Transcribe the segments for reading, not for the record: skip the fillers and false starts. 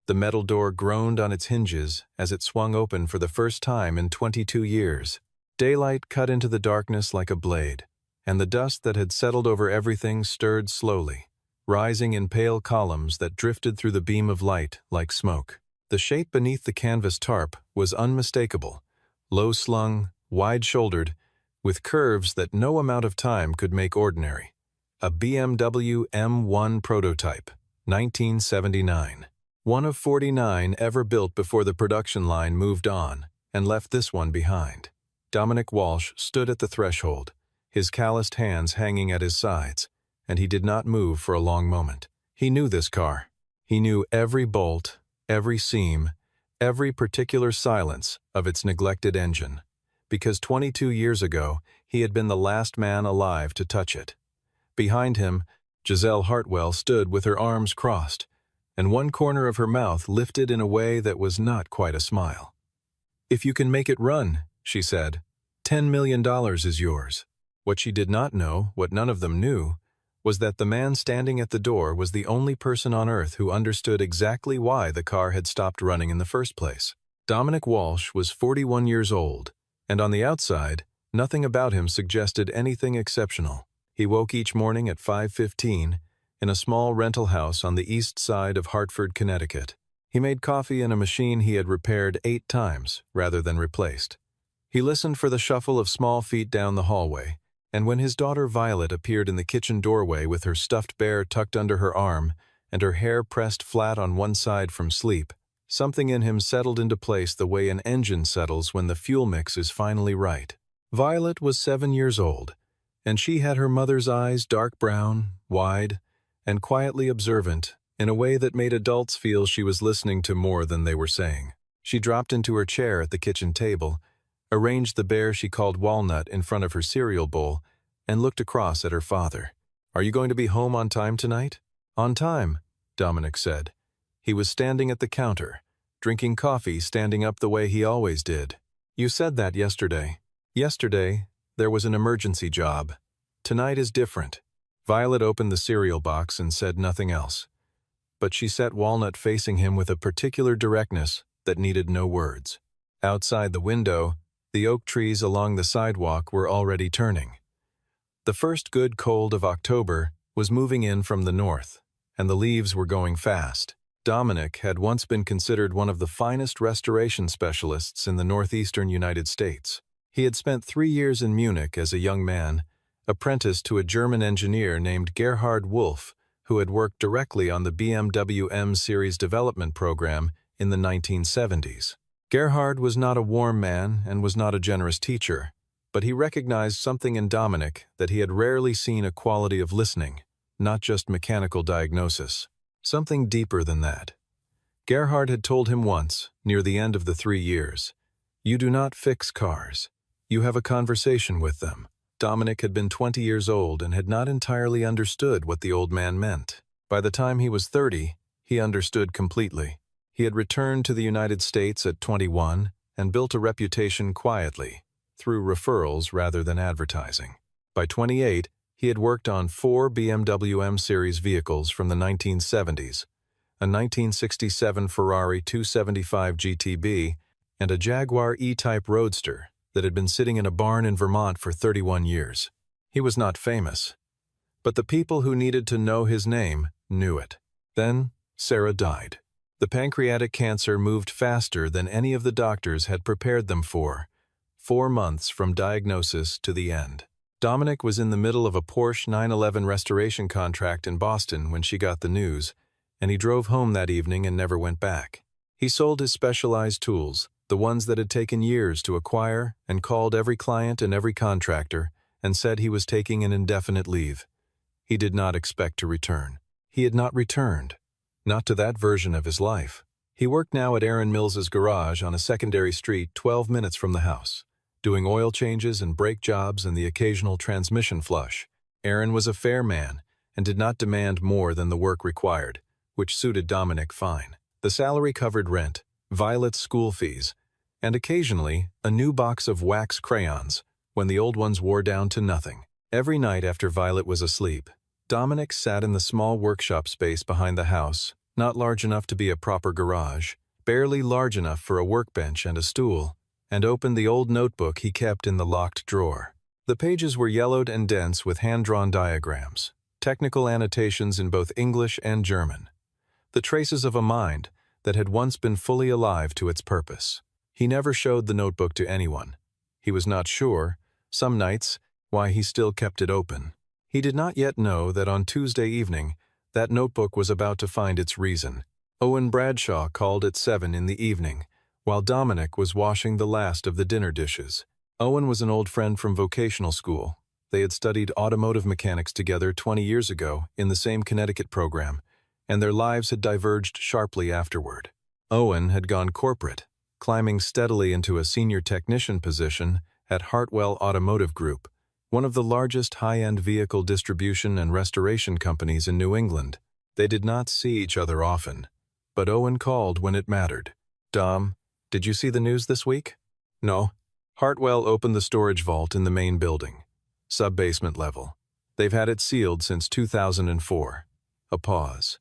The metal door groaned on its hinges as it swung open for the first time in 22 years. Daylight cut into the darkness like a blade, and the dust that had settled over everything stirred slowly, rising in pale columns that drifted through the beam of light like smoke. The shape beneath the canvas tarp was unmistakable, low-slung, wide-shouldered, with curves that no amount of time could make ordinary. A BMW M1 prototype, 1979. One of 49 ever built before the production line moved on and left this one behind. Dominic Walsh stood at the threshold, his calloused hands hanging at his sides, and he did not move for a long moment. He knew this car. He knew every bolt, every seam, every particular silence of its neglected engine, because 22 years ago he had been the last man alive to touch it. Behind him, Giselle Hartwell stood with her arms crossed, and one corner of her mouth lifted in a way that was not quite a smile. "If you can make it run," she said, $10 million is yours. What she did not know, what none of them knew, was that the man standing at the door was the only person on earth who understood exactly why the car had stopped running in the first place. Dominic Walsh was 41 years old, and on the outside, nothing about him suggested anything exceptional. He woke each morning at 5:15 in a small rental house on the east side of Hartford, Connecticut. He made coffee in a machine he had repaired 8 times rather than replaced. He listened for the shuffle of small feet down the hallway, and when his daughter Violet appeared in the kitchen doorway with her stuffed bear tucked under her arm and her hair pressed flat on one side from sleep, something in him settled into place the way an engine settles when the fuel mix is finally right. Violet was 7 years old, and she had her mother's eyes dark brown, wide, and quietly observant in a way that made adults feel she was listening to more than they were saying. She dropped into her chair at the kitchen table, arranged the bear she called Walnut in front of her cereal bowl, and looked across at her father. "Are you going to be home on time tonight?" "On time," Dominic said. He was standing at the counter, drinking coffee, standing up the way he always did. "You said that yesterday." "Yesterday, there was an emergency job. Tonight is different." Violet opened the cereal box and said nothing else, but she set Walnut facing him with a particular directness that needed no words. Outside the window, the oak trees along the sidewalk were already turning. The first good cold of October was moving in from the north, and the leaves were going fast. Dominic had once been considered one of the finest restoration specialists in the northeastern United States. He had spent 3 years in Munich as a young man, apprenticed to a German engineer named Gerhard Wolff, who had worked directly on the BMW M series development program in the 1970s. Gerhard was not a warm man and was not a generous teacher, but he recognized something in Dominic that he had rarely seen: a quality of listening, not just mechanical diagnosis. Something deeper than that. Gerhard had told him once, near the end of the 3 years, "You do not fix cars. You have a conversation with them." Dominic had been 20 years old and had not entirely understood what the old man meant. By the time he was 30, he understood completely. He had returned to the United States at 21 and built a reputation quietly, through referrals rather than advertising. By 28, he had worked on 4 BMW M series vehicles from the 1970s, a 1967 Ferrari 275 GTB, and a Jaguar E-Type Roadster that had been sitting in a barn in Vermont for 31 years. He was not famous, but the people who needed to know his name knew it. Then, Sarah died. The pancreatic cancer moved faster than any of the doctors had prepared them for, 4 months from diagnosis to the end. Dominic was in the middle of a Porsche 911 restoration contract in Boston when she got the news, and he drove home that evening and never went back. He sold his specialized tools, the ones that had taken years to acquire, and called every client and every contractor and said he was taking an indefinite leave. He did not expect to return. He had not returned, not to that version of his life. He worked now at Aaron Mills's garage on a secondary street 12 minutes from the house, doing oil changes and brake jobs and the occasional transmission flush. Aaron was a fair man and did not demand more than the work required, which suited Dominic fine. The salary covered rent, Violet's school fees, and occasionally a new box of wax crayons when the old ones wore down to nothing. Every night after Violet was asleep, Dominic sat in the small workshop space behind the house, not large enough to be a proper garage, barely large enough for a workbench and a stool, and opened the old notebook he kept in the locked drawer. The pages were yellowed and dense with hand-drawn diagrams, technical annotations in both English and German. The traces of a mind that had once been fully alive to its purpose. He never showed the notebook to anyone. He was not sure, some nights, why he still kept it open. He did not yet know that on Tuesday evening, that notebook was about to find its reason. Owen Bradshaw called at 7 in the evening, while Dominic was washing the last of the dinner dishes. Owen was an old friend from vocational school. They had studied automotive mechanics together 20 years ago in the same Connecticut program, and their lives had diverged sharply afterward. Owen had gone corporate, climbing steadily into a senior technician position at Hartwell Automotive Group, one of the largest high-end vehicle distribution and restoration companies in New England. They did not see each other often, but Owen called when it mattered. "Dom, did you see the news this week?" "No." Hartwell opened the storage vault in the main building, sub-basement level. They've had it sealed since 2004. A pause.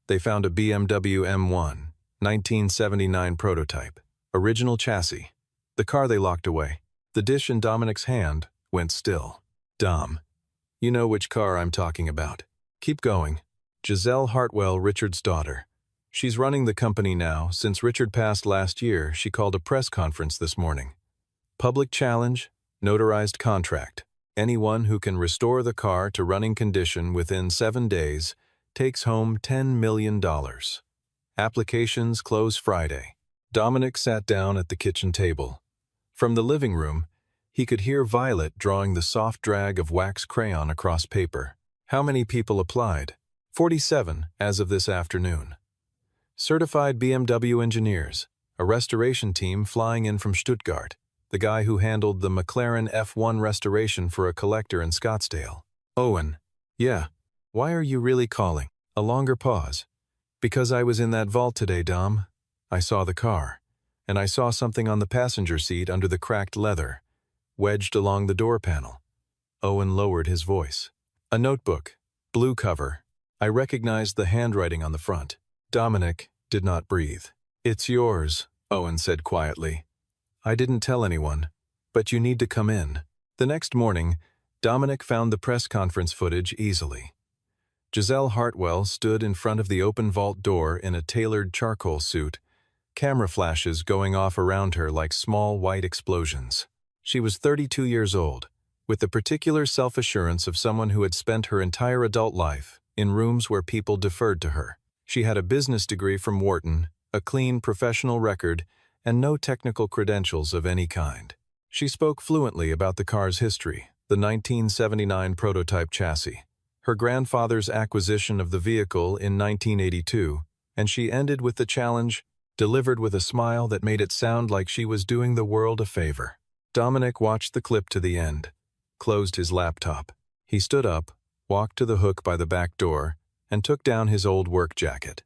They found a BMW M1, 1979 prototype, original chassis. The car they locked away. The dish in Dominic's hand went still. "Dom, you know which car I'm talking about. Keep going." Giselle Hartwell, Richard's daughter. She's running the company now. Since Richard passed last year, she called a press conference this morning. Public challenge, notarized contract. Anyone who can restore the car to running condition within 7 days takes home $10 million. Applications close Friday. Dominic sat down at the kitchen table. From the living room, he could hear Violet drawing the soft drag of wax crayon across paper. How many people applied? 47 as of this afternoon. Certified BMW engineers, a restoration team flying in from Stuttgart, the guy who handled the McLaren F1 restoration for a collector in Scottsdale. "Owen, yeah, why are you really calling?" A longer pause. "Because I was in that vault today, Dom. I saw the car, and I saw something on the passenger seat under the cracked leather, wedged along the door panel." Owen lowered his voice. "A notebook, blue cover. I recognized the handwriting on the front." Dominic did not breathe. "It's yours," Owen said quietly. "I didn't tell anyone, but you need to come in." The next morning, Dominic found the press conference footage easily. Giselle Hartwell stood in front of the open vault door in a tailored charcoal suit, camera flashes going off around her like small white explosions. She was 32 years old, with the particular self-assurance of someone who had spent her entire adult life in rooms where people deferred to her. She had a business degree from Wharton, a clean professional record, and no technical credentials of any kind. She spoke fluently about the car's history, the 1979 prototype chassis, her grandfather's acquisition of the vehicle in 1982, and she ended with the challenge, delivered with a smile that made it sound like she was doing the world a favor. Dominic watched the clip to the end, closed his laptop. He stood up, walked to the hook by the back door, and took down his old work jacket.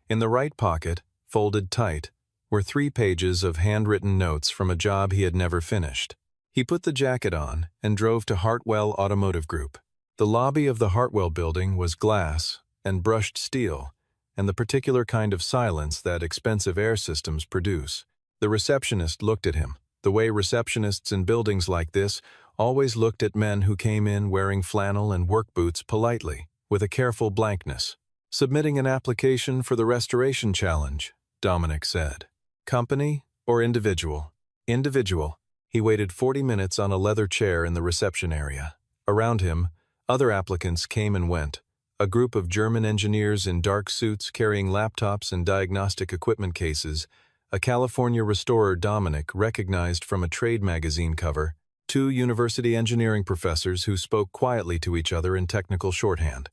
In the right pocket, folded tight, were 3 pages of handwritten notes from a job he had never finished. He put the jacket on and drove to Hartwell Automotive Group. The lobby of the Hartwell building was glass and brushed steel, and the particular kind of silence that expensive air systems produce. The receptionist looked at him, the way receptionists in buildings like this always looked at men who came in wearing flannel and work boots politely, with a careful blankness. "Submitting an application for the restoration challenge," Dominic said. "Company or individual?" "Individual." He waited 40 minutes on a leather chair in the reception area. Around him, other applicants came and went. A group of German engineers in dark suits carrying laptops and diagnostic equipment cases, a California restorer Dominic recognized from a trade magazine cover, 2 university engineering professors who spoke quietly to each other in technical shorthand.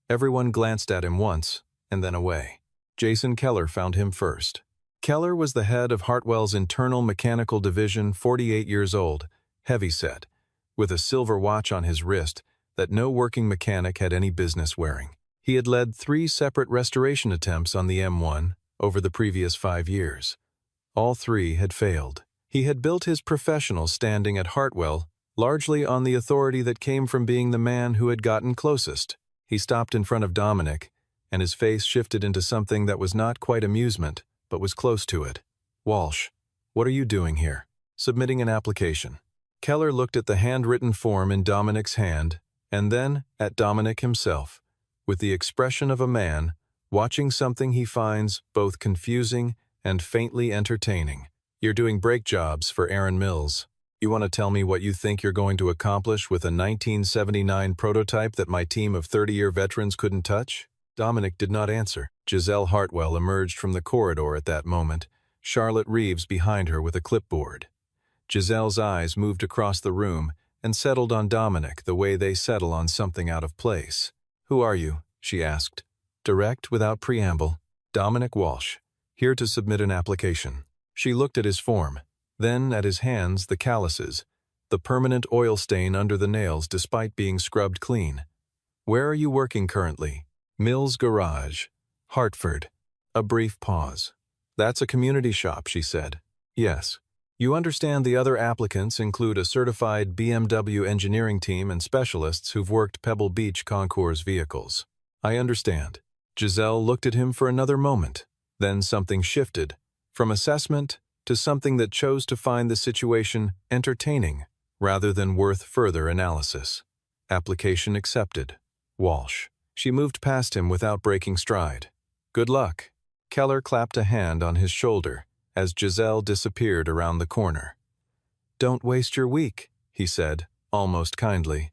Everyone glanced at him once, and then away. Jason Keller found him first. Keller was the head of Hartwell's internal mechanical division, 48 years old, heavy-set, with a silver watch on his wrist that no working mechanic had any business wearing. He had led 3 separate restoration attempts on the M1 over the previous 5 years. All 3 had failed. He had built his professional standing at Hartwell largely on the authority that came from being the man who had gotten closest. He stopped in front of Dominic, and his face shifted into something that was not quite amusement, but was close to it. "Walsh, what are you doing here?" "Submitting an application." Keller looked at the handwritten form in Dominic's hand, and then at Dominic himself, with the expression of a man watching something he finds both confusing and faintly entertaining. "You're doing brake jobs for Aaron Mills. You want to tell me what you think you're going to accomplish with a 1979 prototype that my team of 30-year veterans couldn't touch?" Dominic did not answer. Giselle Hartwell emerged from the corridor at that moment, Charlotte Reeves behind her with a clipboard. Giselle's eyes moved across the room and settled on Dominic the way they settle on something out of place. "Who are you?" she asked. Direct, without preamble. "Dominic Walsh, here to submit an application." She looked at his form, then at his hands, the calluses, the permanent oil stain under the nails despite being scrubbed clean. "Where are you working currently?" "Mills Garage, Hartford." A brief pause. "That's a community shop," she said. "Yes. You understand the other applicants include a certified BMW engineering team and specialists who've worked Pebble Beach Concours vehicles." "I understand." Giselle looked at him for another moment. Then something shifted, from assessment to something that chose to find the situation entertaining rather than worth further analysis. "Application accepted. Walsh." She moved past him without breaking stride. "Good luck." Keller clapped a hand on his shoulder as Giselle disappeared around the corner. "Don't waste your week," he said, almost kindly.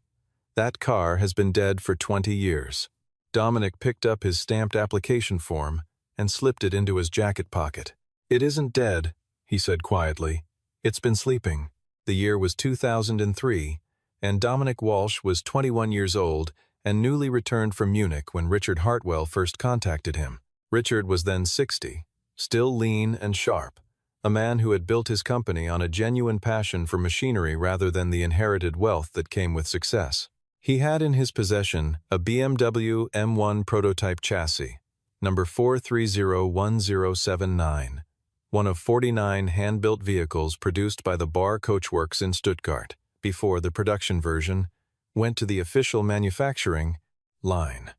"That car has been dead for 20 years. Dominic picked up his stamped application form and slipped it into his jacket pocket. "It isn't dead," he said quietly. "It's been sleeping." The year was 2003, and Dominic Walsh was 21 years old and newly returned from Munich when Richard Hartwell first contacted him. Richard was then 60, still lean and sharp, a man who had built his company on a genuine passion for machinery rather than the inherited wealth that came with success. He had in his possession a BMW M1 prototype chassis, number 4301079, one of 49 hand-built vehicles produced by the Bar Coachworks in Stuttgart, before the production version went to the official manufacturing line.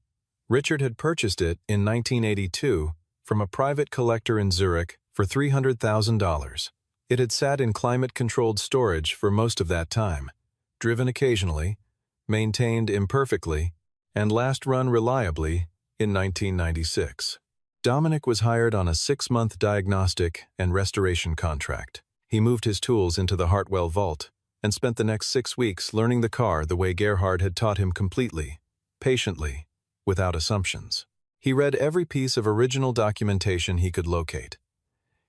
Richard had purchased it in 1982 from a private collector in Zurich for $300,000. It had sat in climate-controlled storage for most of that time, driven occasionally, maintained imperfectly, and last run reliably in 1996. Dominic was hired on a 6-month diagnostic and restoration contract. He moved his tools into the Hartwell vault and spent the next 6 weeks learning the car the way Gerhard had taught him completely, patiently, without assumptions. He read every piece of original documentation he could locate.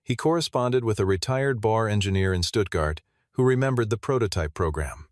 He corresponded with a retired bar engineer in Stuttgart who remembered the prototype program.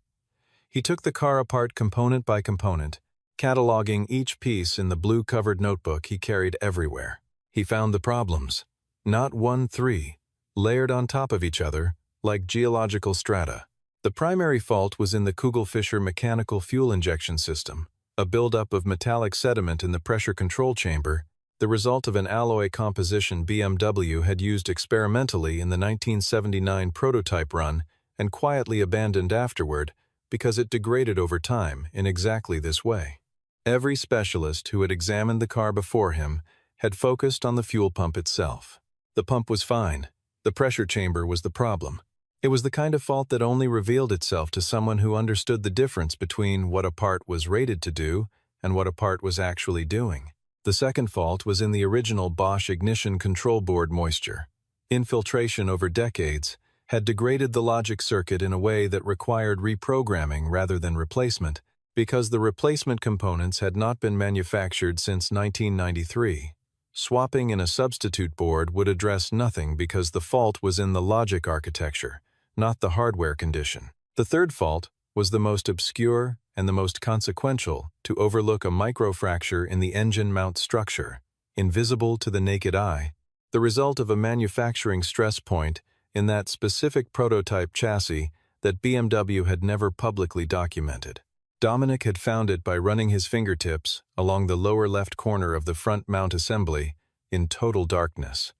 He took the car apart component by component, cataloging each piece in the blue-covered notebook he carried everywhere. He found the problems, not 1, 3, layered on top of each other like geological strata. The primary fault was in the Kugelfischer mechanical fuel injection system, a buildup of metallic sediment in the pressure control chamber, the result of an alloy composition BMW had used experimentally in the 1979 prototype run and quietly abandoned afterward because it degraded over time in exactly this way. Every specialist who had examined the car before him had focused on the fuel pump itself. The pump was fine. The pressure chamber was the problem. It was the kind of fault that only revealed itself to someone who understood the difference between what a part was rated to do and what a part was actually doing. The second fault was in the original Bosch ignition control board moisture. Infiltration over decades had degraded the logic circuit in a way that required reprogramming rather than replacement, because the replacement components had not been manufactured since 1993. Swapping in a substitute board would address nothing because the fault was in the logic architecture, not the hardware condition. The third fault was the most obscure and the most consequential, to overlook a microfracture in the engine mount structure, invisible to the naked eye, the result of a manufacturing stress point in that specific prototype chassis that BMW had never publicly documented. Dominic had found it by running his fingertips along the lower left corner of the front mount assembly in total darkness,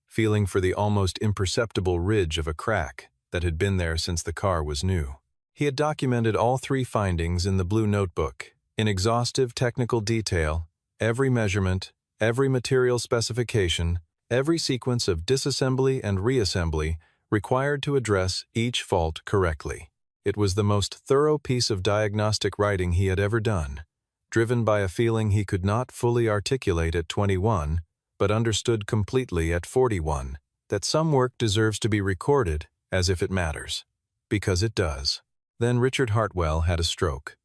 feeling for the almost imperceptible ridge of a crack that had been there since the car was new. He had documented all 3 findings in the blue notebook, in exhaustive technical detail, every measurement, Every material specification, every sequence of disassembly and reassembly required to address each fault correctly. It was the most thorough piece of diagnostic writing he had ever done, driven by a feeling he could not fully articulate at 21, but understood completely at 41, that some work deserves to be recorded as if it matters. Because it does. Then Richard Hartwell had a stroke.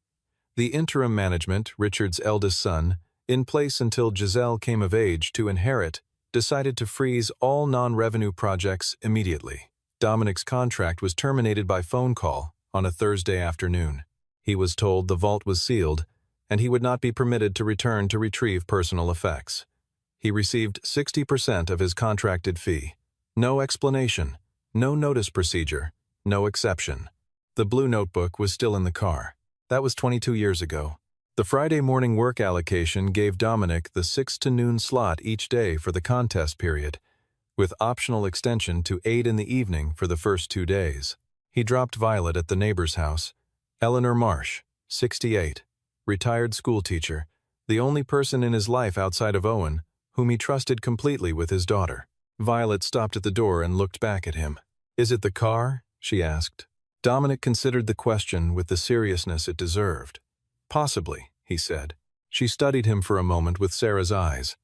The interim management, Richard's eldest son, in place until Giselle came of age to inherit, decided to freeze all non-revenue projects immediately. Dominic's contract was terminated by phone call on a Thursday afternoon. He was told the vault was sealed, and he would not be permitted to return to retrieve personal effects. He received 60% of his contracted fee. No explanation, no notice procedure, no exception. The blue notebook was still in the car. That was 22 years ago. The Friday morning work allocation gave Dominic the 6 to noon slot each day for the contest period, with optional extension to 8 in the evening for the first 2 days. He dropped Violet at the neighbor's house. Eleanor Marsh, 68, retired schoolteacher, the only person in his life outside of Owen whom he trusted completely with his daughter. Violet stopped at the door and looked back at him. "Is it the car?" she asked. Dominic considered the question with the seriousness it deserved. "Possibly," he said. She studied him for a moment with Sarah's eyes.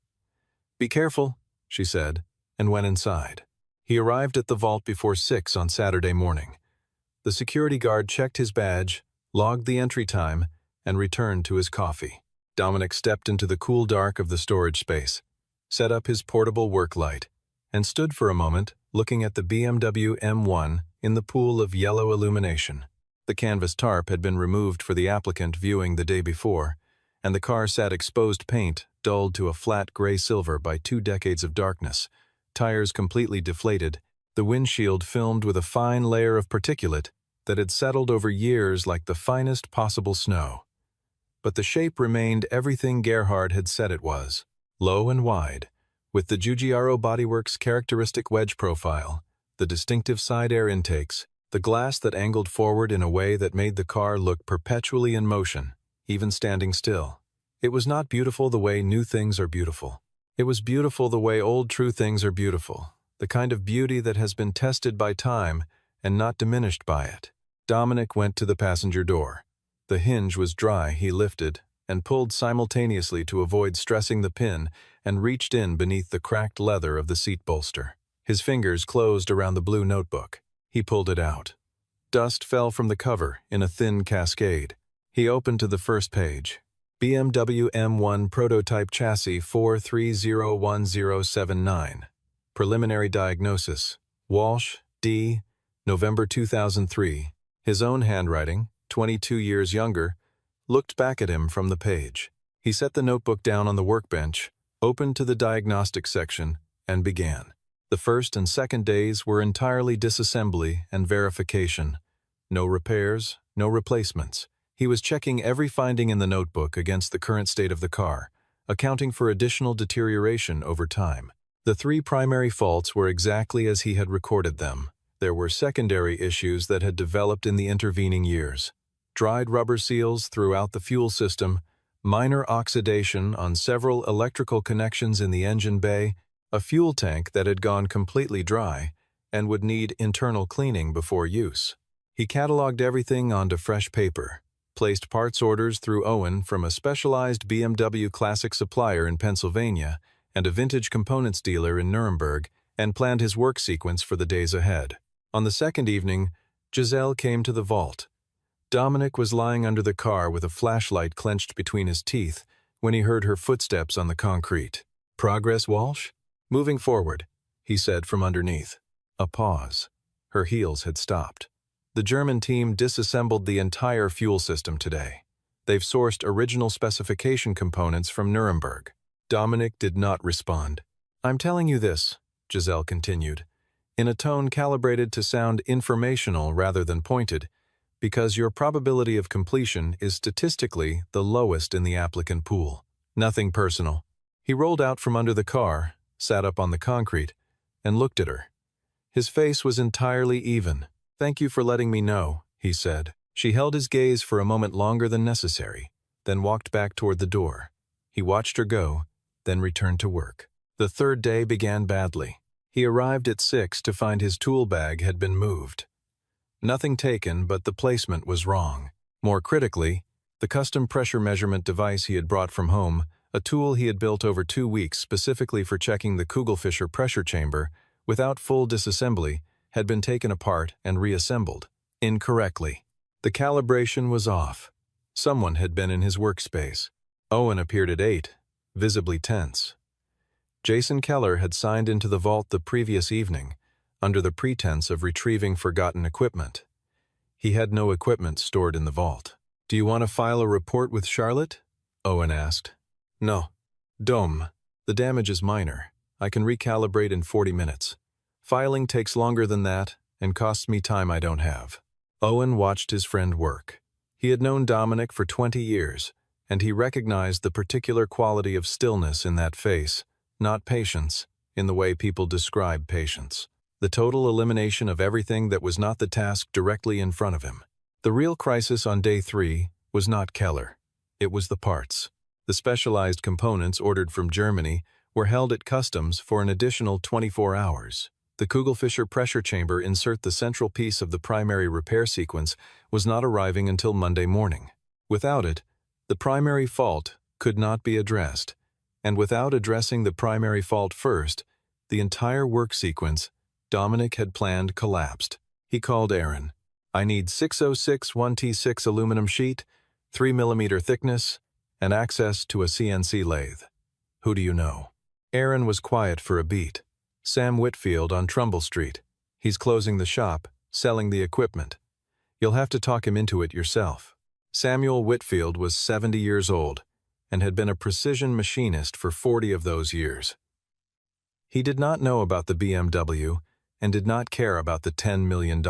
"Be careful," she said, and went inside. He arrived at the vault before 6 on Saturday morning. The security guard checked his badge, logged the entry time, and returned to his coffee. Dominic stepped into the cool dark of the storage space, set up his portable work light, and stood for a moment looking at the BMW M1 in the pool of yellow illumination. The canvas tarp had been removed for the applicant viewing the day before, and the car sat exposed paint dulled to a flat gray-silver by 2 decades of darkness, tires completely deflated, the windshield filmed with a fine layer of particulate that had settled over years like the finest possible snow. But the shape remained everything Gerhard had said it was, low and wide, with the Giugiaro Bodyworks characteristic wedge profile, the distinctive side air intakes, the glass that angled forward in a way that made the car look perpetually in motion, even standing still. It was not beautiful the way new things are beautiful. It was beautiful the way old true things are beautiful, the kind of beauty that has been tested by time and not diminished by it. Dominic went to the passenger door. The hinge was dry. He lifted and pulled simultaneously to avoid stressing the pin and reached in beneath the cracked leather of the seat bolster. His fingers closed around the blue notebook. He pulled it out. Dust fell from the cover in a thin cascade. He opened to the first page. BMW M1 Prototype Chassis 4301079. Preliminary Diagnosis. Walsh, D. November 2003. His own handwriting, 22 years younger, looked back at him from the page. He set the notebook down on the workbench, opened to the diagnostic section, and began. The first and second days were entirely disassembly and verification. No repairs, no replacements. He was checking every finding in the notebook against the current state of the car, accounting for additional deterioration over time. The 3 primary faults were exactly as he had recorded them. There were secondary issues that had developed in the intervening years. Dried rubber seals throughout the fuel system, minor oxidation on several electrical connections in the engine bay, a fuel tank that had gone completely dry and would need internal cleaning before use. He cataloged everything onto fresh paper, placed parts orders through Owen from a specialized BMW classic supplier in Pennsylvania and a vintage components dealer in Nuremberg, and planned his work sequence for the days ahead. On the second evening, Giselle came to the vault. Dominic was lying under the car with a flashlight clenched between his teeth when he heard her footsteps on the concrete. "Progress, Walsh?" "Moving forward," he said from underneath. A pause. Her heels had stopped. "The German team disassembled the entire fuel system today. They've sourced original specification components from Nuremberg." Dominic did not respond. "I'm telling you this," Giselle continued, in a tone calibrated to sound informational rather than pointed, "because your probability of completion is statistically the lowest in the applicant pool. Nothing personal." He rolled out from under the car, sat up on the concrete, and looked at her. His face was entirely even. "Thank you for letting me know," he said. She held his gaze for a moment longer than necessary, then walked back toward the door. He watched her go, then returned to work. The third day began badly. He arrived at 6 to find his tool bag had been moved. Nothing taken, but the placement was wrong. More critically, the custom pressure measurement device he had brought from home, a tool he had built over 2 weeks specifically for checking the Kugelfischer pressure chamber, without full disassembly, had been taken apart and reassembled, incorrectly. The calibration was off. Someone had been in his workspace. Owen appeared at 8, visibly tense. Jason Keller had signed into the vault the previous evening, under the pretense of retrieving forgotten equipment. He had no equipment stored in the vault. "Do you want to file a report with Charlotte?" Owen asked. "No. Dom. The damage is minor. I can recalibrate in 40 minutes. Filing takes longer than that and costs me time I don't have." Owen watched his friend work. He had known Dominic for 20 years, and he recognized the particular quality of stillness in that face, not patience, in the way people describe patience. The total elimination of everything that was not the task directly in front of him. The real crisis on day 3 was not Keller. It was the parts. The specialized components ordered from Germany were held at customs for an additional 24 hours. The Kugelfischer pressure chamber, insert the central piece of the primary repair sequence, was not arriving until Monday morning. Without it, the primary fault could not be addressed, and without addressing the primary fault first, the entire work sequence Dominic had planned collapsed. He called Aaron. "I need 606 1T6 aluminum sheet, 3 mm thickness, and access to a CNC lathe. Who do you know?" Aaron was quiet for a beat. "Sam Whitfield on Trumbull Street. He's closing the shop, selling the equipment. You'll have to talk him into it yourself." Samuel Whitfield was 70 years old and had been a precision machinist for 40 of those years. He did not know about the BMW and did not care about the $10 million.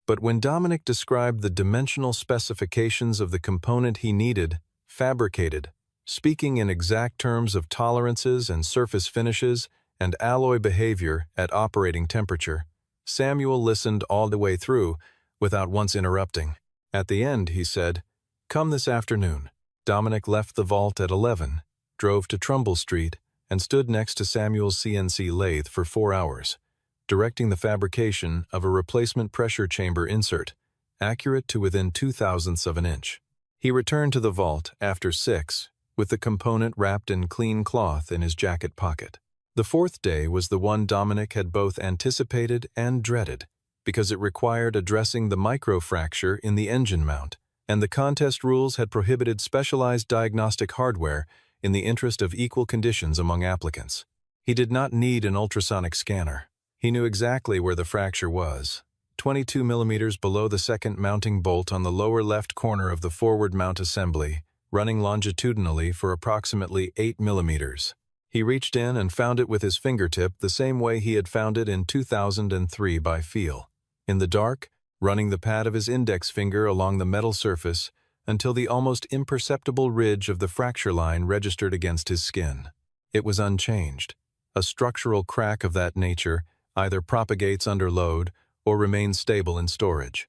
But when Dominic described the dimensional specifications of the component he needed, fabricated, speaking in exact terms of tolerances and surface finishes and alloy behavior at operating temperature, Samuel listened all the way through without once interrupting. At the end, he said, "Come this afternoon." Dominic left the vault at 11, drove to Trumbull Street, and stood next to Samuel's CNC lathe for 4 hours, directing the fabrication of a replacement pressure chamber insert, accurate to within 0.02 of an inch. He returned to the vault after 6, with the component wrapped in clean cloth in his jacket pocket. The fourth day was the one Dominic had both anticipated and dreaded, because it required addressing the microfracture in the engine mount, and the contest rules had prohibited specialized diagnostic hardware in the interest of equal conditions among applicants. He did not need an ultrasonic scanner. He knew exactly where the fracture was, 22 millimeters below the second mounting bolt on the lower left corner of the forward mount assembly, running longitudinally for approximately 8 millimeters. He reached in and found it with his fingertip the same way he had found it in 2003 by feel. In the dark, running the pad of his index finger along the metal surface until the almost imperceptible ridge of the fracture line registered against his skin. It was unchanged. A structural crack of that nature either propagates under load or remains stable in storage.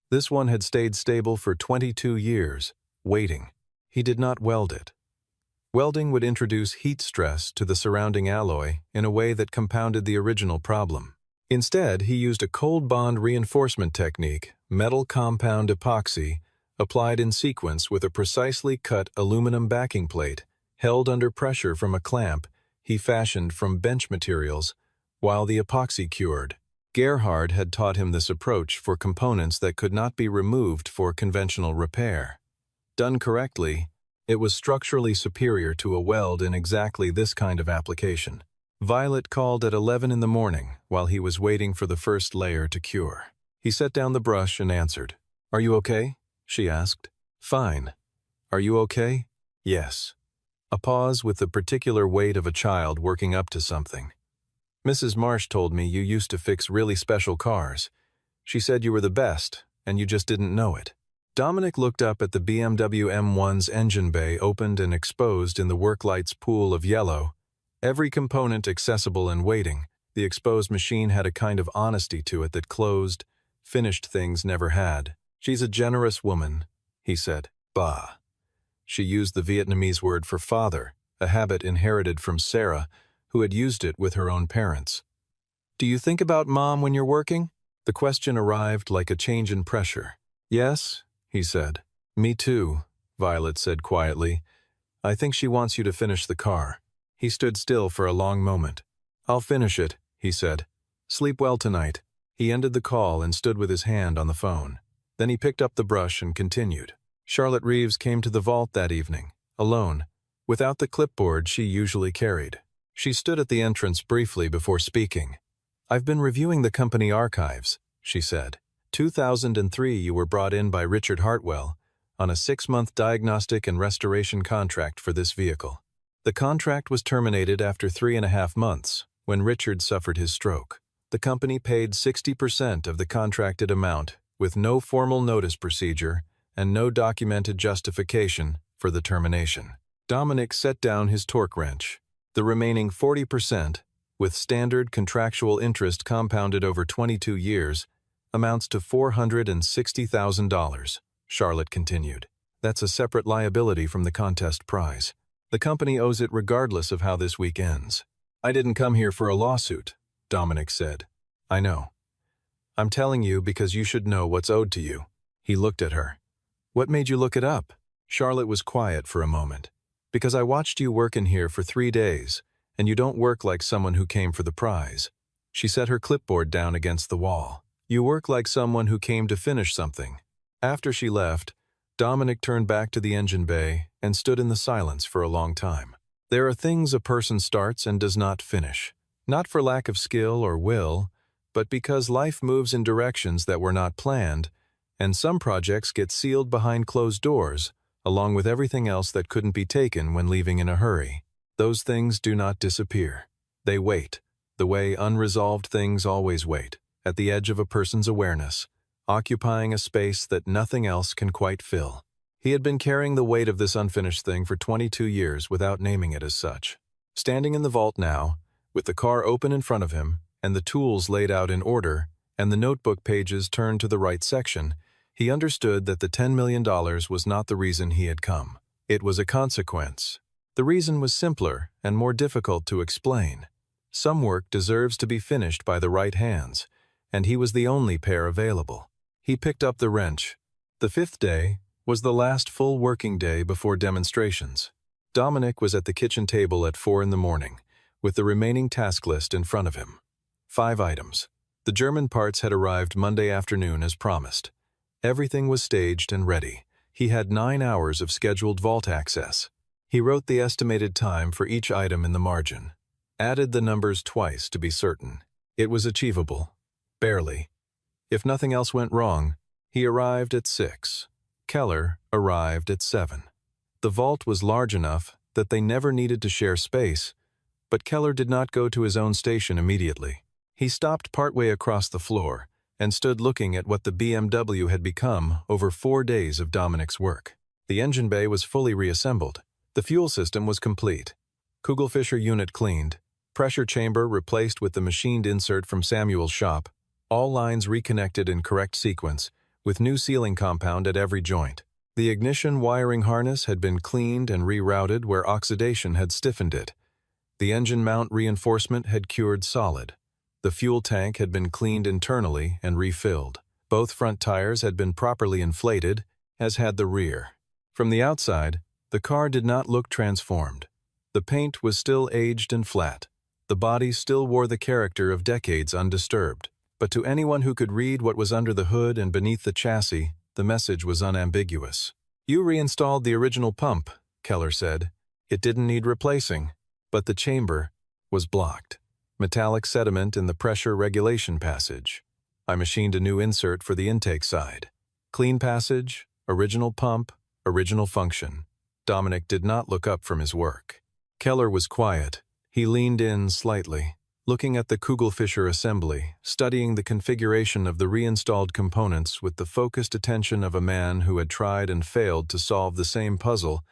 This one had stayed stable for 22 years, waiting. He did not weld it. Welding would introduce heat stress to the surrounding alloy in a way that compounded the original problem. Instead, he used a cold bond reinforcement technique, metal compound epoxy, applied in sequence with a precisely cut aluminum backing plate, held under pressure from a clamp he fashioned from bench materials, while the epoxy cured. Gerhard had taught him this approach for components that could not be removed for conventional repair. Done correctly, it was structurally superior to a weld in exactly this kind of application. Violet called at 11 in the morning while he was waiting for the first layer to cure. He set down the brush and answered. "Are you okay?" she asked. "Fine. Are you okay?" "Yes." A pause with the particular weight of a child working up to something. "Mrs. Marsh told me you used to fix really special cars. She said you were the best, and you just didn't know it." Dominic looked up at the BMW M1's engine bay opened and exposed in the worklight's pool of yellow. Every component accessible and waiting, the exposed machine had a kind of honesty to it that closed, finished things never had. "She's a generous woman," he said. "Bah." She used the Vietnamese word for father, a habit inherited from Sarah, who had used it with her own parents. "Do you think about Mom when you're working?" The question arrived like a change in pressure. "Yes," he said. "Me too," Violet said quietly. "I think she wants you to finish the car." He stood still for a long moment. "I'll finish it," he said. "Sleep well tonight." He ended the call and stood with his hand on the phone. Then he picked up the brush and continued. Charlotte Reeves came to the vault that evening, alone, without the clipboard she usually carried. She stood at the entrance briefly before speaking. "I've been reviewing the company archives," she said. 2003 you were brought in by Richard Hartwell on a 6-month diagnostic and restoration contract for this vehicle. The contract was terminated after 3.5 months, when Richard suffered his stroke. The company paid 60% of the contracted amount with no formal notice procedure and no documented justification for the termination. Dominic set down his torque wrench. The remaining 40%, with standard contractual interest compounded over 22 years, amounts to $460,000, Charlotte continued. That's a separate liability from the contest prize. The company owes it regardless of how this week ends. "I didn't come here for a lawsuit," Dominic said. "I know. I'm telling you because you should know what's owed to you." He looked at her. "What made you look it up?" Charlotte was quiet for a moment. "Because I watched you work in here for 3 days, and you don't work like someone who came for the prize." She set her clipboard down against the wall. "You work like someone who came to finish something." After she left, Dominic turned back to the engine bay and stood in the silence for a long time. There are things a person starts and does not finish, not for lack of skill or will, but because life moves in directions that were not planned, and some projects get sealed behind closed doors, along with everything else that couldn't be taken when leaving in a hurry. Those things do not disappear. They wait, the way unresolved things always wait, at the edge of a person's awareness, occupying a space that nothing else can quite fill. He had been carrying the weight of this unfinished thing for 22 years without naming it as such. Standing in the vault now, with the car open in front of him, and the tools laid out in order, and the notebook pages turned to the right section, he understood that the $10 million was not the reason he had come. It was a consequence. The reason was simpler and more difficult to explain. Some work deserves to be finished by the right hands, and he was the only pair available. He picked up the wrench. The 5th day was the last full working day before demonstrations. Dominic was at the kitchen table at 4 in the morning, with the remaining task list in front of him. 5 items. The German parts had arrived Monday afternoon as promised. Everything was staged and ready. He had 9 hours of scheduled vault access. He wrote the estimated time for each item in the margin. Added the numbers twice to be certain. It was achievable. Barely. If nothing else went wrong, he arrived at 6. Keller arrived at 7. The vault was large enough that they never needed to share space, but Keller did not go to his own station immediately. He stopped partway across the floor and stood looking at what the BMW had become over 4 days of Dominic's work. The engine bay was fully reassembled. The fuel system was complete. Kugelfischer unit cleaned. Pressure chamber replaced with the machined insert from Samuel's shop. All lines reconnected in correct sequence, with new sealing compound at every joint. The ignition wiring harness had been cleaned and rerouted where oxidation had stiffened it. The engine mount reinforcement had cured solid. The fuel tank had been cleaned internally and refilled. Both front tires had been properly inflated, as had the rear. From the outside, the car did not look transformed. The paint was still aged and flat. The body still wore the character of decades undisturbed. But to anyone who could read what was under the hood and beneath the chassis, the message was unambiguous. "You reinstalled the original pump," Keller said. "It didn't need replacing, but the chamber was blocked. Metallic sediment in the pressure regulation passage. I machined a new insert for the intake side. Clean passage, original pump, original function." Dominic did not look up from his work. Keller was quiet. He leaned in slightly, looking at the Kugelfischer assembly, studying the configuration of the reinstalled components with the focused attention of a man who had tried and failed to solve the same puzzle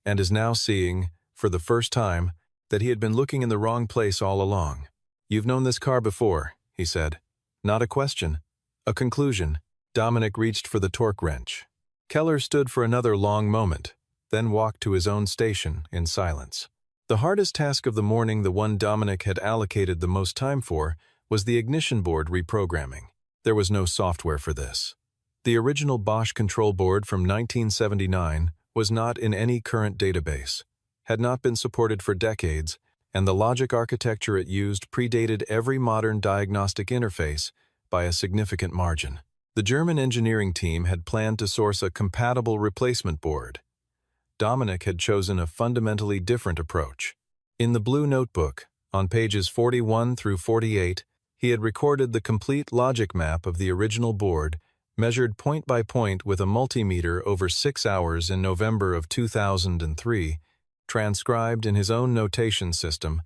and is now seeing, for the first time, that he had been looking in the wrong place all along. "You've known this car before," he said. "Not a question. A conclusion." Dominic reached for the torque wrench. Keller stood for another long moment, then walked to his own station in silence. The hardest task of the morning, the one Dominic had allocated the most time for, was the ignition board reprogramming. There was no software for this. The original Bosch control board from 1979 was not in any current database, had not been supported for decades, and the logic architecture it used predated every modern diagnostic interface by a significant margin. The German engineering team had planned to source a compatible replacement board. Dominic had chosen a fundamentally different approach. In the blue notebook, on pages 41 through 48, he had recorded the complete logic map of the original board, measured point by point with a multimeter over 6 hours in November of 2003, transcribed in his own notation system.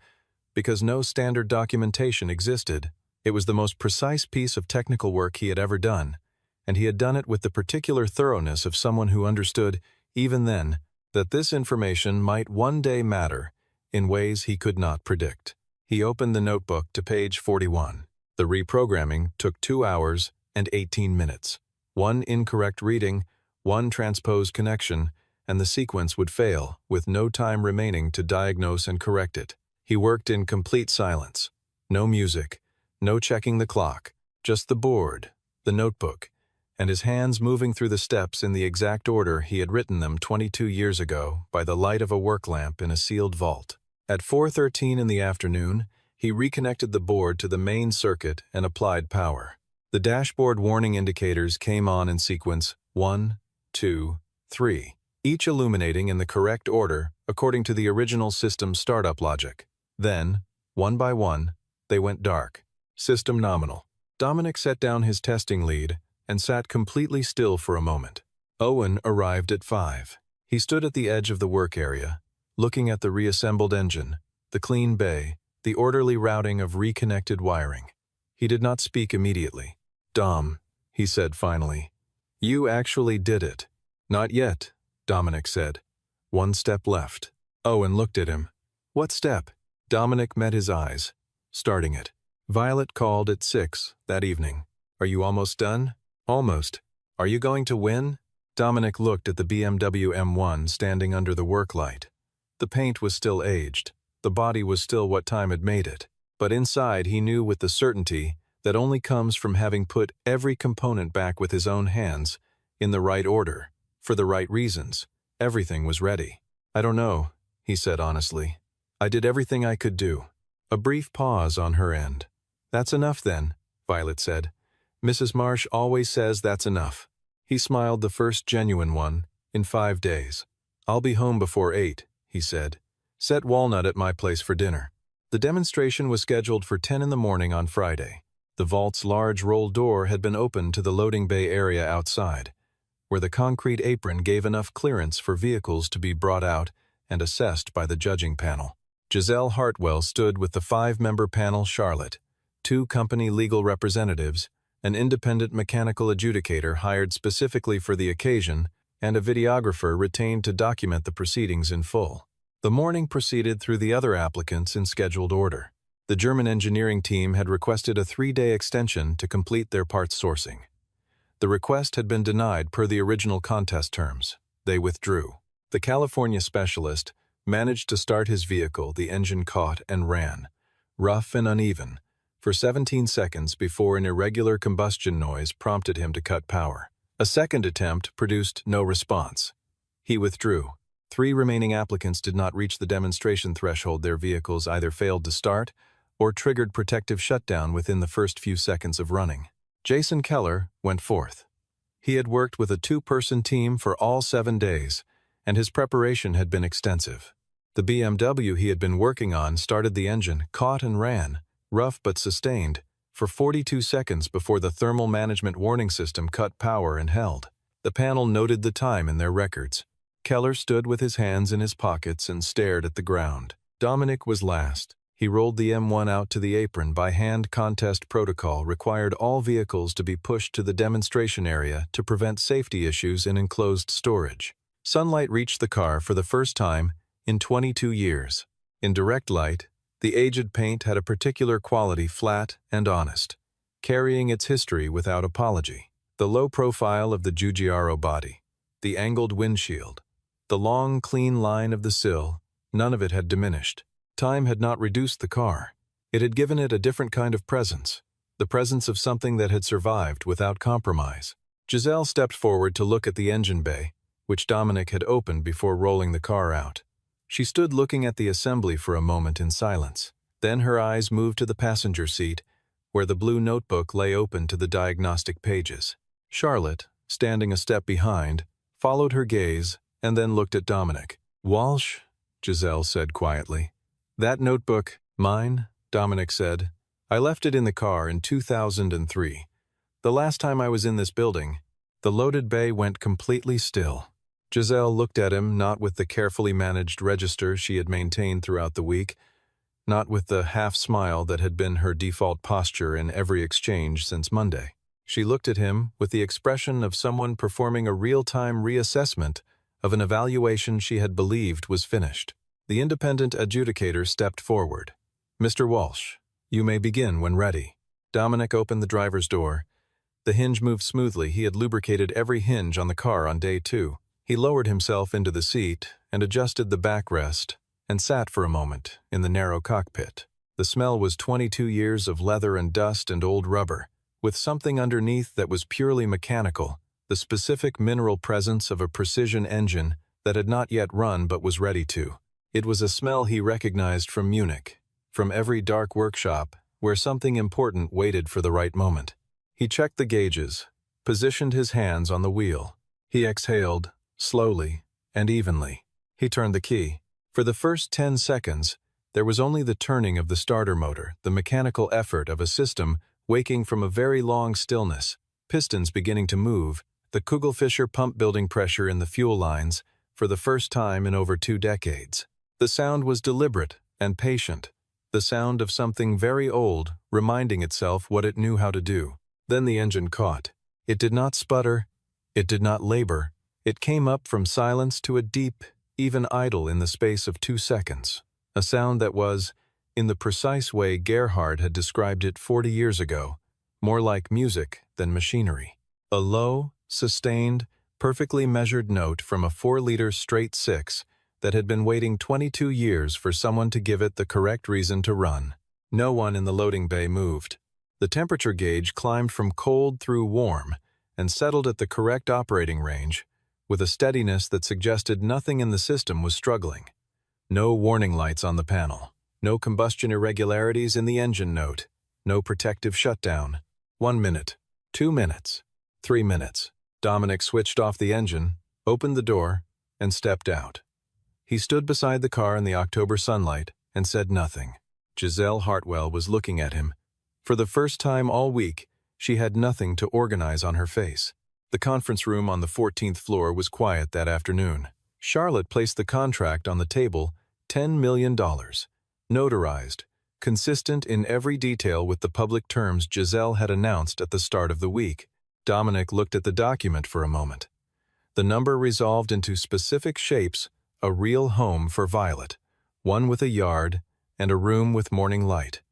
Because no standard documentation existed, it was the most precise piece of technical work he had ever done, and he had done it with the particular thoroughness of someone who understood, even then, that this information might one day matter in ways he could not predict. He opened the notebook to page 41. The reprogramming took 2 hours and 18 minutes. One incorrect reading, one transposed connection, and the sequence would fail, with no time remaining to diagnose and correct it. He worked in complete silence. No music, no checking the clock, just the board, the notebook, and his hands moving through the steps in the exact order he had written them 22 years ago by the light of a work lamp in a sealed vault. At 4:13 in the afternoon, he reconnected the board to the main circuit and applied power. The dashboard warning indicators came on in sequence 1, 2, 3, each illuminating in the correct order according to the original system startup logic. Then, one by one, they went dark. System nominal. Dominic set down his testing lead and sat completely still for a moment. Owen arrived at 5. He stood at the edge of the work area, looking at the reassembled engine, the clean bay, the orderly routing of reconnected wiring. He did not speak immediately. "Dom," he said finally, "you actually did it." "Not yet," Dominic said. "One step left." Owen looked at him. "What step?" Dominic met his eyes, starting it. Violet called at 6 that evening. "Are you almost done?" "Almost. Are you going to win?" Dominic looked at the BMW M1 standing under the work light. The paint was still aged. The body was still what time had made it. But inside he knew with the certainty that only comes from having put every component back with his own hands, in the right order, for the right reasons. Everything was ready. "I don't know," he said honestly. "I did everything I could do." A brief pause on her end. "That's enough then," Violet said. "Mrs. Marsh always says that's enough." He smiled, the first genuine one, in 5 days. "I'll be home before 8, he said. "Set Walnut at my place for dinner." The demonstration was scheduled for 10 in the morning on Friday. The vault's large roll door had been opened to the loading bay area outside, where the concrete apron gave enough clearance for vehicles to be brought out and assessed by the judging panel. Giselle Hartwell stood with the 5-member panel: Charlotte, 2 company legal representatives, an independent mechanical adjudicator hired specifically for the occasion, and a videographer retained to document the proceedings in full. The morning proceeded through the other applicants in scheduled order. The German engineering team had requested a 3-day extension to complete their parts sourcing. The request had been denied per the original contest terms. They withdrew. The California specialist managed to start his vehicle. The engine caught and ran, rough and uneven, for 17 seconds before an irregular combustion noise prompted him to cut power. A second attempt produced no response. He withdrew. 3 remaining applicants did not reach the demonstration threshold. Their vehicles either failed to start or triggered protective shutdown within the first few seconds of running. Jason Keller went forth. He had worked with a 2-person team for all 7 days, and his preparation had been extensive. The BMW he had been working on started the engine, caught and ran, rough but sustained, for 42 seconds before the thermal management warning system cut power and held. The panel noted the time in their records. Keller stood with his hands in his pockets and stared at the ground. Dominic was last. He rolled the M1 out to the apron. By hand, contest protocol required all vehicles to be pushed to the demonstration area to prevent safety issues in enclosed storage. Sunlight reached the car for the first time in 22 years. In direct light, the aged paint had a particular quality, flat and honest, carrying its history without apology. The low profile of the Giugiaro body, the angled windshield, the long, clean line of the sill, None of it had diminished. Time had not reduced the car. It had given it a different kind of presence, the presence of something that had survived without compromise. Giselle stepped forward to look at the engine bay, which Dominic had opened before rolling the car out. She stood looking at the assembly for a moment in silence. Then her eyes moved to the passenger seat, where the blue notebook lay open to the diagnostic pages. Charlotte, standing a step behind, followed her gaze and then looked at Dominic. "Walsh," Giselle said quietly. "That notebook, mine," Dominic said. "I left it in the car in 2003. The last time I was in this building, the loaded bay went completely still." Giselle looked at him, not with the carefully managed register she had maintained throughout the week, not with the half-smile that had been her default posture in every exchange since Monday. She looked at him with the expression of someone performing a real-time reassessment of an evaluation she had believed was finished. The independent adjudicator stepped forward. "Mr. Walsh, you may begin when ready." Dominic opened the driver's door. The hinge moved smoothly. He had lubricated every hinge on the car on day 2. He lowered himself into the seat and adjusted the backrest and sat for a moment in the narrow cockpit. The smell was 22 years of leather and dust and old rubber, with something underneath that was purely mechanical, the specific mineral presence of a precision engine that had not yet run but was ready to. It was a smell he recognized from Munich, from every dark workshop where something important waited for the right moment. He checked the gauges, positioned his hands on the wheel. He exhaled, slowly and evenly. He turned the key. For the first 10 seconds, there was only the turning of the starter motor, the mechanical effort of a system waking from a very long stillness, pistons beginning to move, the Kugelfischer pump building pressure in the fuel lines for the first time in over 2 decades. The sound was deliberate and patient, the sound of something very old reminding itself what it knew how to do. Then the engine caught. It did not sputter, it did not labor. It came up from silence to a deep, even idle in the space of 2 seconds, a sound that was, in the precise way Gerhard had described it 40 years ago, more like music than machinery. A low, sustained, perfectly measured note from a 4-liter straight 6 that had been waiting 22 years for someone to give it the correct reason to run. No one in the loading bay moved. The temperature gauge climbed from cold through warm and settled at the correct operating range, with a steadiness that suggested nothing in the system was struggling. No warning lights on the panel, no combustion irregularities in the engine note, no protective shutdown. 1 minute, 2 minutes, 3 minutes. Dominic switched off the engine, opened the door, and stepped out. He stood beside the car in the October sunlight and said nothing. Giselle Hartwell was looking at him. For the first time all week, she had nothing to organize on her face. The conference room on the 14th floor was quiet that afternoon. Charlotte placed the contract on the table, $10 million, notarized, consistent in every detail with the public terms Giselle had announced at the start of the week. Dominic looked at the document for a moment. The number resolved into specific shapes, a real home for Violet, one with a yard and a room with morning light.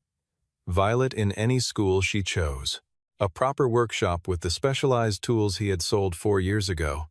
Violet in any school she chose. A proper workshop with the specialized tools he had sold 4 years ago,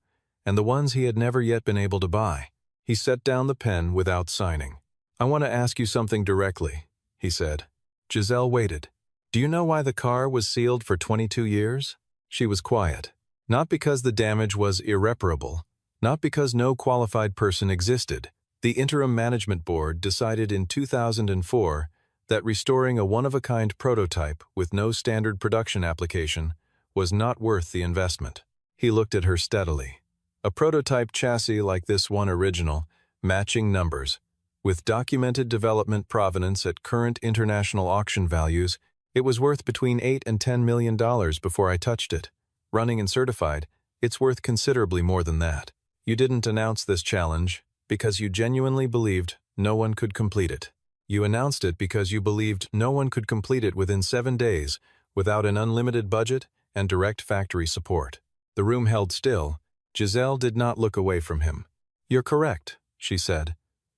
and the ones he had never yet been able to buy. He set down the pen without signing. "I want to ask you something directly," he said. Giselle waited. "Do you know why the car was sealed for 22 years? She was quiet. Not because the damage was irreparable, not because no qualified person existed. The Interim Management Board decided in 2004 that restoring a one-of-a-kind prototype with no standard production application was not worth the investment. He looked at her steadily. A prototype chassis like this one original, matching numbers, with documented development provenance at current international auction values, it was worth between $8 and $10 million before I touched it. Running and certified, it's worth considerably more than that. You didn't announce this challenge because you genuinely believed no one could complete it. You announced it because you believed no one could complete it within 7 days without an unlimited budget and direct factory support. The room held still. Giselle did not look away from him. "You're correct," she said.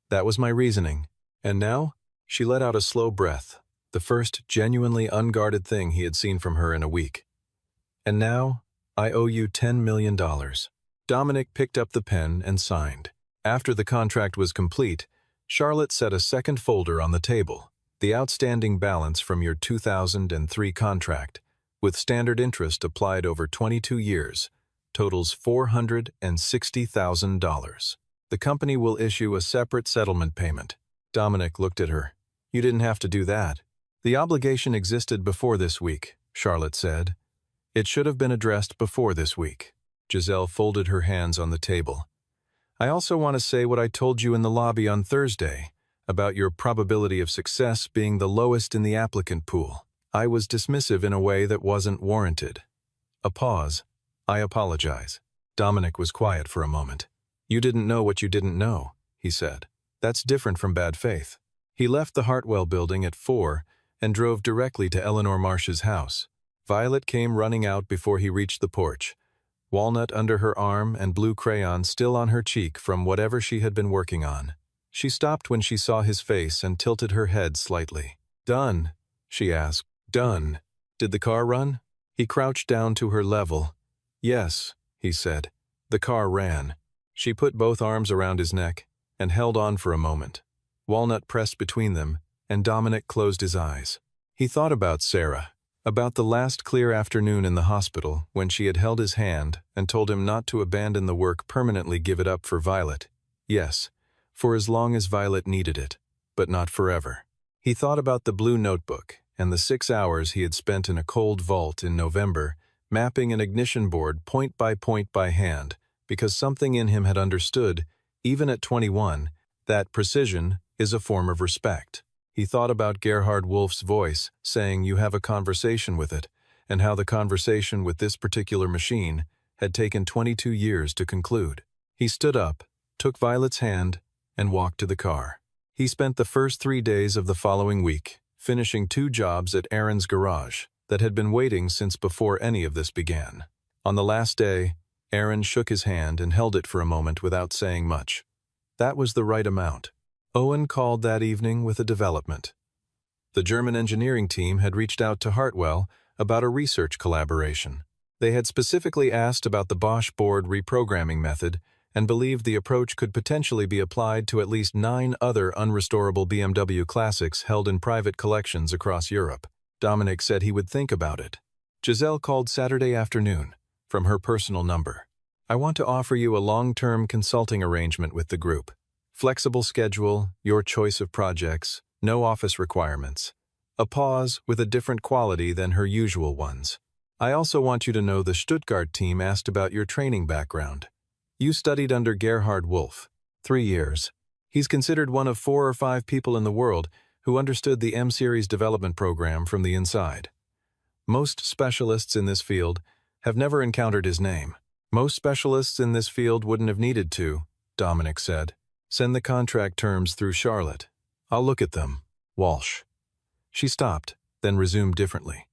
"That was my reasoning." And now, she let out a slow breath, the first genuinely unguarded thing he had seen from her in a week. "And now, I owe you $10 million. Dominic picked up the pen and signed. After the contract was complete, Charlotte set a second folder on the table. The outstanding balance from your 2003 contract, with standard interest applied over 22 years, totals $460,000. The company will issue a separate settlement payment. Dominic looked at her. You didn't have to do that. The obligation existed before this week, Charlotte said. It should have been addressed before this week. Giselle folded her hands on the table. I also want to say what I told you in the lobby on Thursday, about your probability of success being the lowest in the applicant pool. I was dismissive in a way that wasn't warranted. A pause. I apologize. Dominic was quiet for a moment. You didn't know what you didn't know, he said. That's different from bad faith. He left the Hartwell building at 4 and drove directly to Eleanor Marsh's house. Violet came running out before he reached the porch, walnut under her arm and blue crayon still on her cheek from whatever she had been working on. She stopped when she saw his face and tilted her head slightly. Done, she asked. Done. Did the car run? He crouched down to her level. Yes, he said. The car ran. She put both arms around his neck and held on for a moment. Walnut pressed between them, and Dominic closed his eyes. He thought about Sarah, about the last clear afternoon in the hospital when she had held his hand and told him not to abandon the work, permanently give it up for Violet. Yes, for as long as Violet needed it, but not forever. He thought about the blue notebook and the 6 hours he had spent in a cold vault in November, mapping an ignition board point by hand, because something in him had understood, even at 21, that precision is a form of respect. He thought about Gerhard Wolf's voice saying you have a conversation with it, and how the conversation with this particular machine had taken 22 years to conclude. He stood up, took Violet's hand, and walked to the car. He spent the first 3 days of the following week finishing 2 jobs at Aaron's garage that had been waiting since before any of this began. On the last day, Aaron shook his hand and held it for a moment without saying much. That was the right amount. Owen called that evening with a development. The German engineering team had reached out to Hartwell about a research collaboration. They had specifically asked about the Bosch board reprogramming method and believed the approach could potentially be applied to at least 9 other unrestorable BMW classics held in private collections across Europe. Dominic said he would think about it. Giselle called Saturday afternoon from her personal number. I want to offer you a long-term consulting arrangement with the group. Flexible schedule, your choice of projects, no office requirements. A pause with a different quality than her usual ones. I also want you to know the Stuttgart team asked about your training background. You studied under Gerhard Wolf, 3 years. He's considered one of 4 or 5 people in the world who understood the M-Series development program from the inside. Most specialists in this field have never encountered his name. Most specialists in this field wouldn't have needed to, Dominic said. Send the contract terms through Charlotte. I'll look at them. Walsh. She stopped, then resumed differently.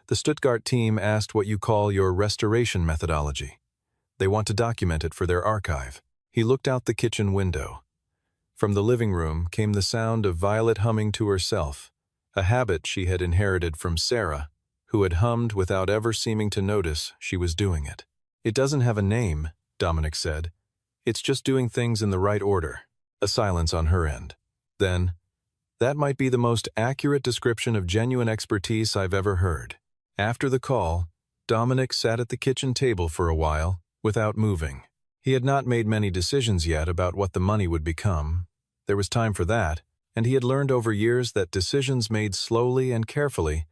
The Stuttgart team asked what you call your restoration methodology. They want to document it for their archive. He looked out the kitchen window. From the living room came the sound of Violet humming to herself, a habit she had inherited from Sarah, who had hummed without ever seeming to notice she was doing it. It doesn't have a name, Dominic said. It's just doing things in the right order. A silence on her end. Then, that might be the most accurate description of genuine expertise I've ever heard. After the call, Dominic sat at the kitchen table for a while, without moving. He had not made many decisions yet about what the money would become. There was time for that, and he had learned over years that decisions made slowly and carefully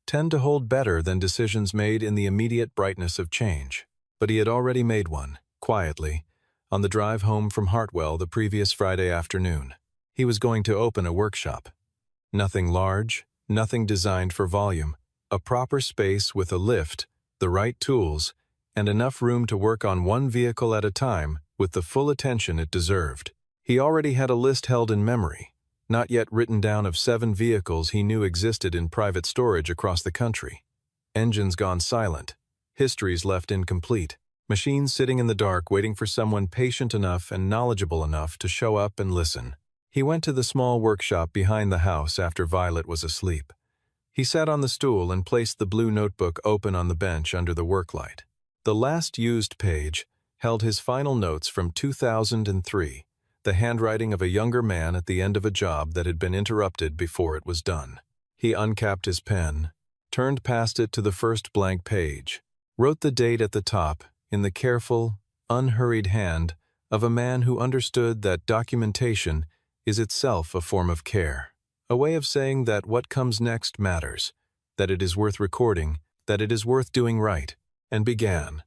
tend to hold better than decisions made in the immediate brightness of change. But he had already made one, quietly, on the drive home from Hartwell the previous Friday afternoon. He was going to open a workshop. Nothing large, nothing designed for volume. A proper space with a lift, the right tools, and enough room to work on one vehicle at a time with the full attention it deserved. He already had a list held in memory, not yet written down, of 7 vehicles he knew existed in private storage across the country. Engines gone silent, histories left incomplete, machines sitting in the dark waiting for someone patient enough and knowledgeable enough to show up and listen. He went to the small workshop behind the house after Violet was asleep. He sat on the stool and placed the blue notebook open on the bench under the work light. The last used page held his final notes from 2003, the handwriting of a younger man at the end of a job that had been interrupted before it was done. He uncapped his pen, turned past it to the first blank page, wrote the date at the top in the careful, unhurried hand of a man who understood that documentation is itself a form of care, a way of saying that what comes next matters, that it is worth recording, that it is worth doing right, and began.